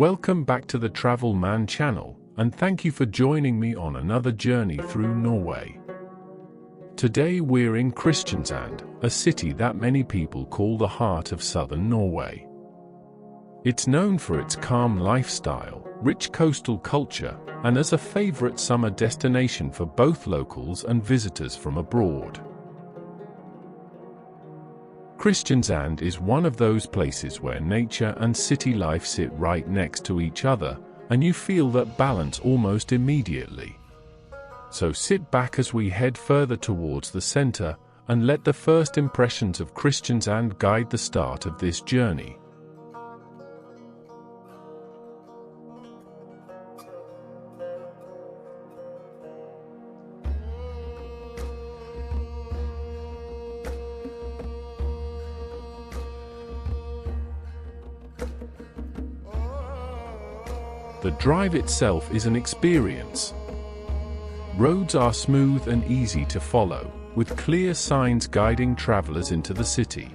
Welcome back to the Travel Man channel, and thank you for joining me on another journey through Norway. Today we're in Kristiansand, a city that many people call the heart of southern Norway. It's known for its calm lifestyle, rich coastal culture, and as a favorite summer destination for both locals and visitors from abroad. Kristiansand is one of those places where nature and city life sit right next to each other, and you feel that balance almost immediately. So sit back as we head further towards the center, and let the first impressions of Kristiansand guide the start of this journey. The drive itself is an experience. Roads are smooth and easy to follow, with clear signs guiding travelers into the city.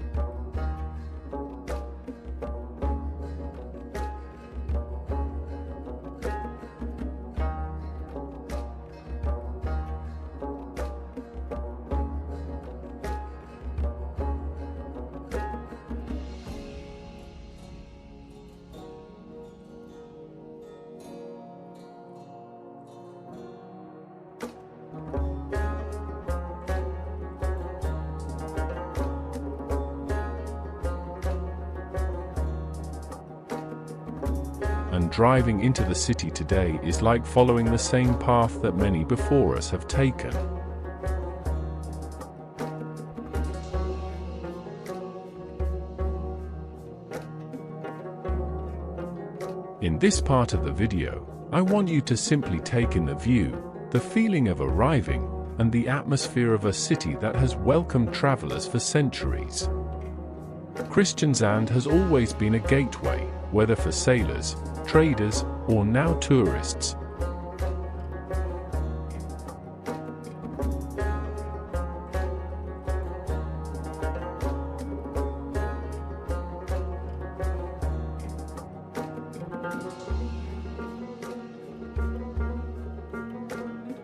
And driving into the city today is like following the same path that many before us have taken. In this part of the video, I want you to simply take in the view, the feeling of arriving, and the atmosphere of a city that has welcomed travelers for centuries. Kristiansand has always been a gateway, whether for sailors, traders, or now tourists.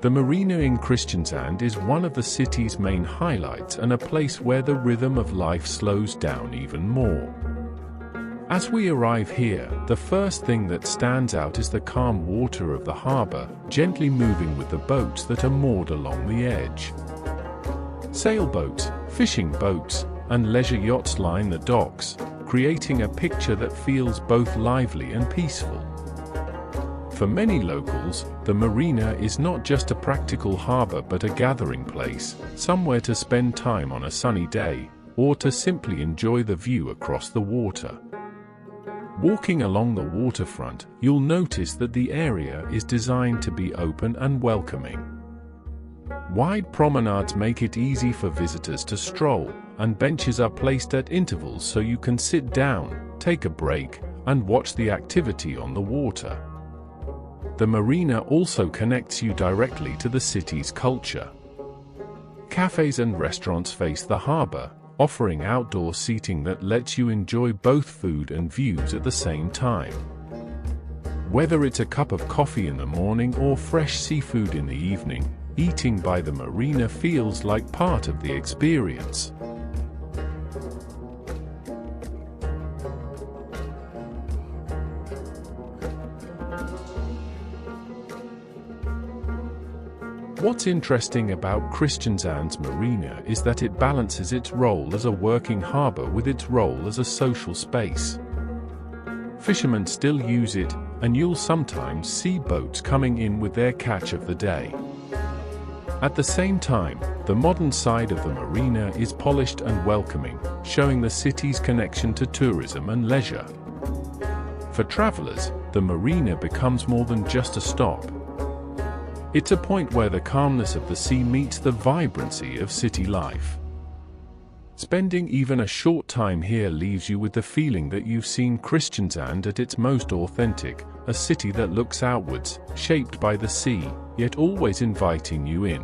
The marina in Kristiansand is one of the city's main highlights and a place where the rhythm of life slows down even more. As we arrive here, the first thing that stands out is the calm water of the harbour, gently moving with the boats that are moored along the edge. Sailboats, fishing boats, and leisure yachts line the docks, creating a picture that feels both lively and peaceful. For many locals, the marina is not just a practical harbour but a gathering place, somewhere to spend time on a sunny day, or to simply enjoy the view across the water. Walking along the waterfront, you'll notice that the area is designed to be open and welcoming. Wide promenades make it easy for visitors to stroll, and benches are placed at intervals so you can sit down, take a break, and watch the activity on the water. The marina also connects you directly to the city's culture. Cafes and restaurants face the harbour, offering outdoor seating that lets you enjoy both food and views at the same time. Whether it's a cup of coffee in the morning or fresh seafood in the evening, eating by the marina feels like part of the experience. What's interesting about Kristiansand's marina is that it balances its role as a working harbour with its role as a social space. Fishermen still use it, and you'll sometimes see boats coming in with their catch of the day. At the same time, the modern side of the marina is polished and welcoming, showing the city's connection to tourism and leisure. For travellers, the marina becomes more than just a stop. It's a point where the calmness of the sea meets the vibrancy of city life. Spending even a short time here leaves you with the feeling that you've seen Kristiansand at its most authentic, a city that looks outwards, shaped by the sea, yet always inviting you in.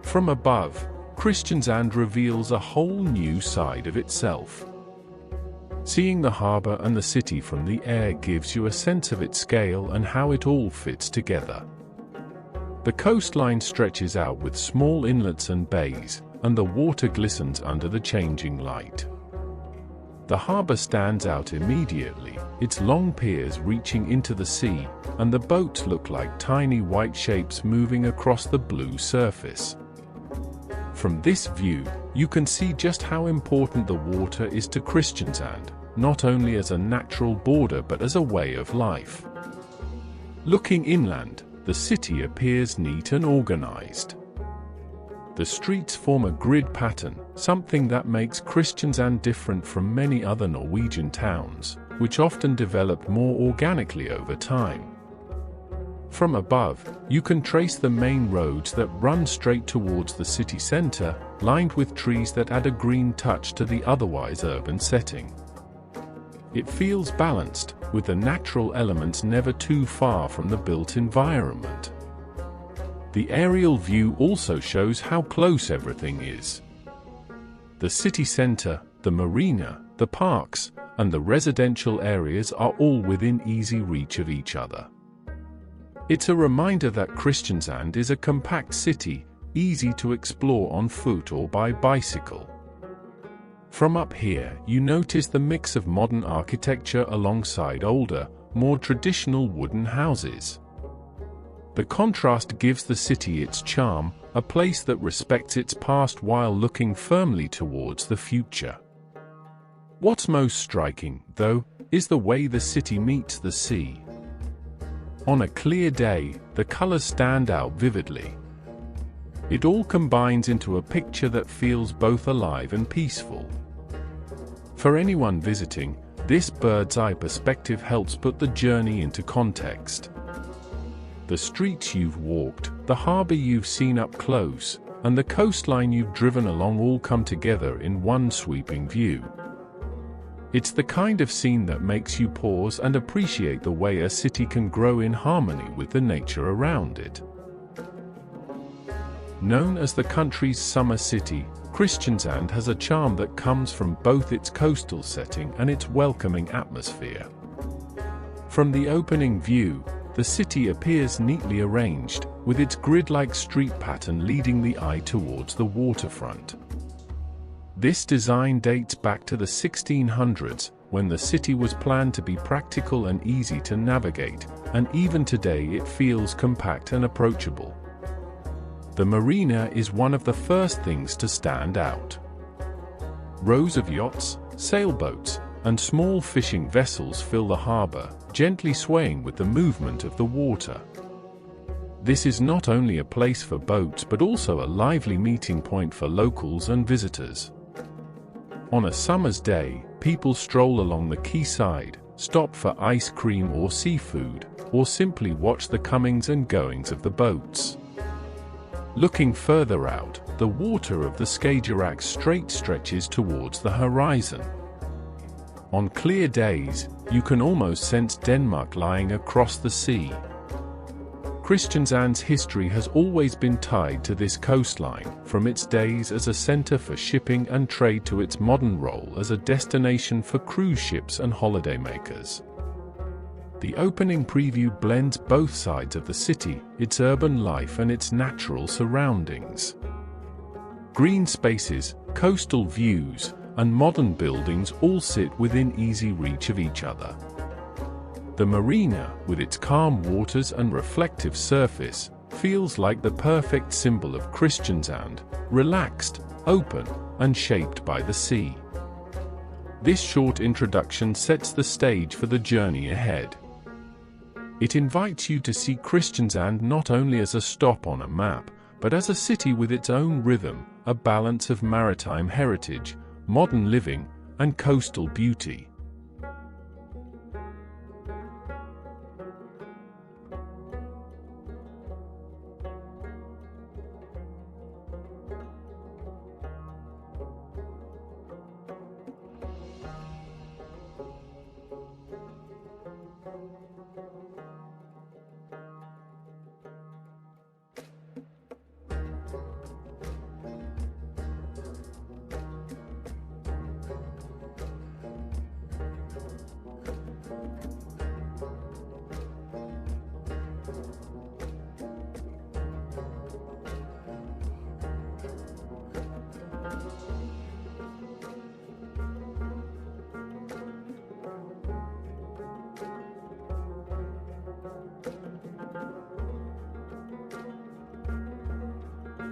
From above, Kristiansand reveals a whole new side of itself. Seeing the harbour and the city from the air gives you a sense of its scale and how it all fits together. The coastline stretches out with small inlets and bays, and the water glistens under the changing light. The harbour stands out immediately, its long piers reaching into the sea, and the boats look like tiny white shapes moving across the blue surface. From this view, you can see just how important the water is to Kristiansand, not only as a natural border but as a way of life. Looking inland, the city appears neat and organized. The streets form a grid pattern, something that makes Kristiansand different from many other Norwegian towns, which often develop more organically over time. From above, you can trace the main roads that run straight towards the city center, lined with trees that add a green touch to the otherwise urban setting. It feels balanced, with the natural elements never too far from the built environment. The aerial view also shows how close everything is. The city center, the marina, the parks, and the residential areas are all within easy reach of each other. It's a reminder that Kristiansand is a compact city, easy to explore on foot or by bicycle. From up here, you notice the mix of modern architecture alongside older, more traditional wooden houses. The contrast gives the city its charm, a place that respects its past while looking firmly towards the future. What's most striking, though, is the way the city meets the sea. On a clear day, the colors stand out vividly. It all combines into a picture that feels both alive and peaceful. For anyone visiting, this bird's-eye perspective helps put the journey into context. The streets you've walked, the harbour you've seen up close, and the coastline you've driven along all come together in one sweeping view. It's the kind of scene that makes you pause and appreciate the way a city can grow in harmony with the nature around it. Known as the country's summer city, Kristiansand has a charm that comes from both its coastal setting and its welcoming atmosphere. From the opening view, the city appears neatly arranged, with its grid-like street pattern leading the eye towards the waterfront. This design dates back to the 1600s, when the city was planned to be practical and easy to navigate, and even today it feels compact and approachable. The marina is one of the first things to stand out. Rows of yachts, sailboats, and small fishing vessels fill the harbour, gently swaying with the movement of the water. This is not only a place for boats but also a lively meeting point for locals and visitors. On a summer's day, people stroll along the quayside, stop for ice cream or seafood, or simply watch the comings and goings of the boats. Looking further out, the water of the Skagerrak Strait stretches towards the horizon. On clear days, you can almost sense Denmark lying across the sea. Kristiansand's history has always been tied to this coastline, from its days as a center for shipping and trade to its modern role as a destination for cruise ships and holidaymakers. The opening preview blends both sides of the city, its urban life and its natural surroundings. Green spaces, coastal views, and modern buildings all sit within easy reach of each other. The marina, with its calm waters and reflective surface, feels like the perfect symbol of Kristiansand, relaxed, open, and shaped by the sea. This short introduction sets the stage for the journey ahead. It invites you to see Kristiansand not only as a stop on a map, but as a city with its own rhythm, a balance of maritime heritage, modern living, and coastal beauty.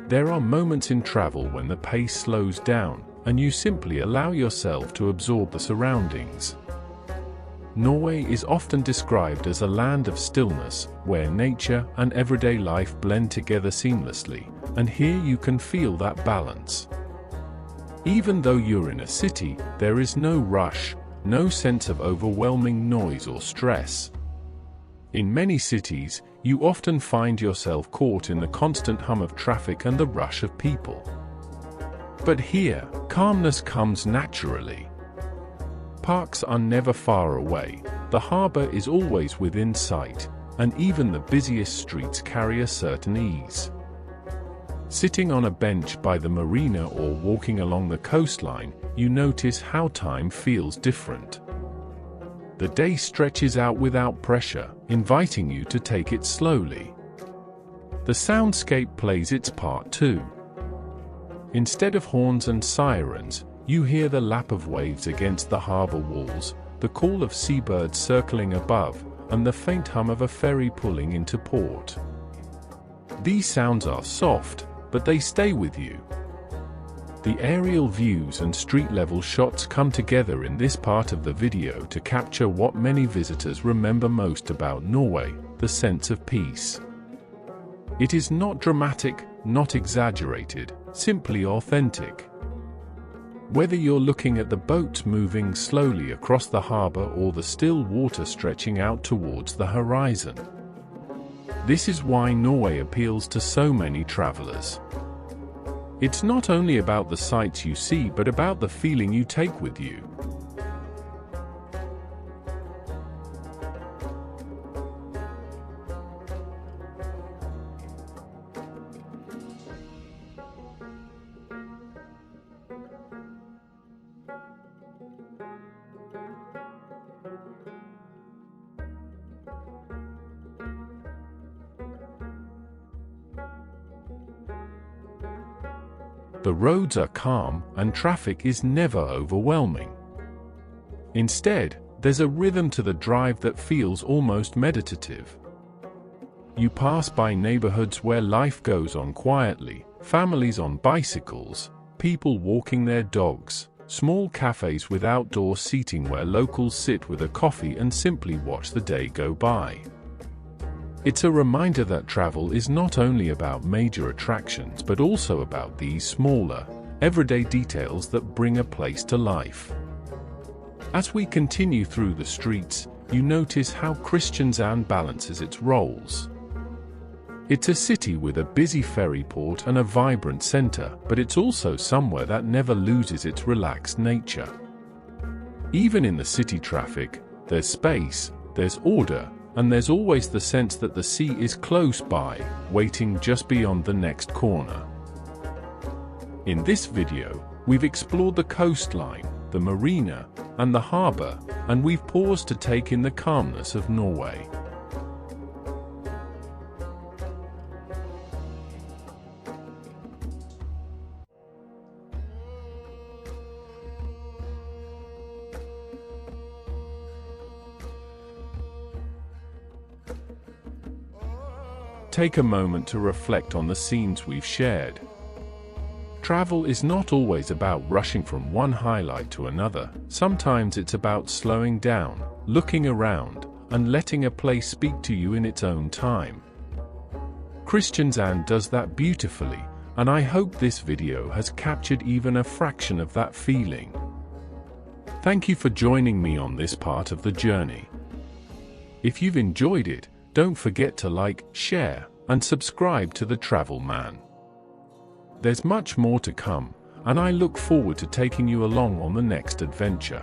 There are moments in travel when the pace slows down, and you simply allow yourself to absorb the surroundings. Norway is often described as a land of stillness, where nature and everyday life blend together seamlessly, and here you can feel that balance. Even though you're in a city, there is no rush, no sense of overwhelming noise or stress. In many cities, you often find yourself caught in the constant hum of traffic and the rush of people. But here, calmness comes naturally. Parks are never far away, the harbour is always within sight, and even the busiest streets carry a certain ease. Sitting on a bench by the marina or walking along the coastline, you notice how time feels different. The day stretches out without pressure, inviting you to take it slowly. The soundscape plays its part too. Instead of horns and sirens, you hear the lap of waves against the harbour walls, the call of seabirds circling above, and the faint hum of a ferry pulling into port. These sounds are soft, but they stay with you. The aerial views and street-level shots come together in this part of the video to capture what many visitors remember most about Norway, the sense of peace. It is not dramatic, not exaggerated, simply authentic. Whether you're looking at the boats moving slowly across the harbour or the still water stretching out towards the horizon. This is why Norway appeals to so many travellers. It's not only about the sights you see but about the feeling you take with you. The roads are calm and traffic is never overwhelming. Instead, there's a rhythm to the drive that feels almost meditative. You pass by neighborhoods where life goes on quietly, families on bicycles, people walking their dogs, small cafes with outdoor seating where locals sit with a coffee and simply watch the day go by. It's a reminder that travel is not only about major attractions but also about these smaller, everyday details that bring a place to life. As we continue through the streets, you notice how Kristiansand balances its roles. It's a city with a busy ferry port and a vibrant center, but it's also somewhere that never loses its relaxed nature. Even in the city traffic, there's space, there's order, and there's always the sense that the sea is close by, waiting just beyond the next corner. In this video, we've explored the coastline, the marina, and the harbour, and we've paused to take in the calmness of Norway. Take a moment to reflect on the scenes we've shared. Travel is not always about rushing from one highlight to another. Sometimes it's about slowing down, looking around, and letting a place speak to you in its own time. Kristiansand does that beautifully, and I hope this video has captured even a fraction of that feeling. Thank you for joining me on this part of the journey. If you've enjoyed it, don't forget to like, share, and subscribe to The Travel Man. There's much more to come, and I look forward to taking you along on the next adventure.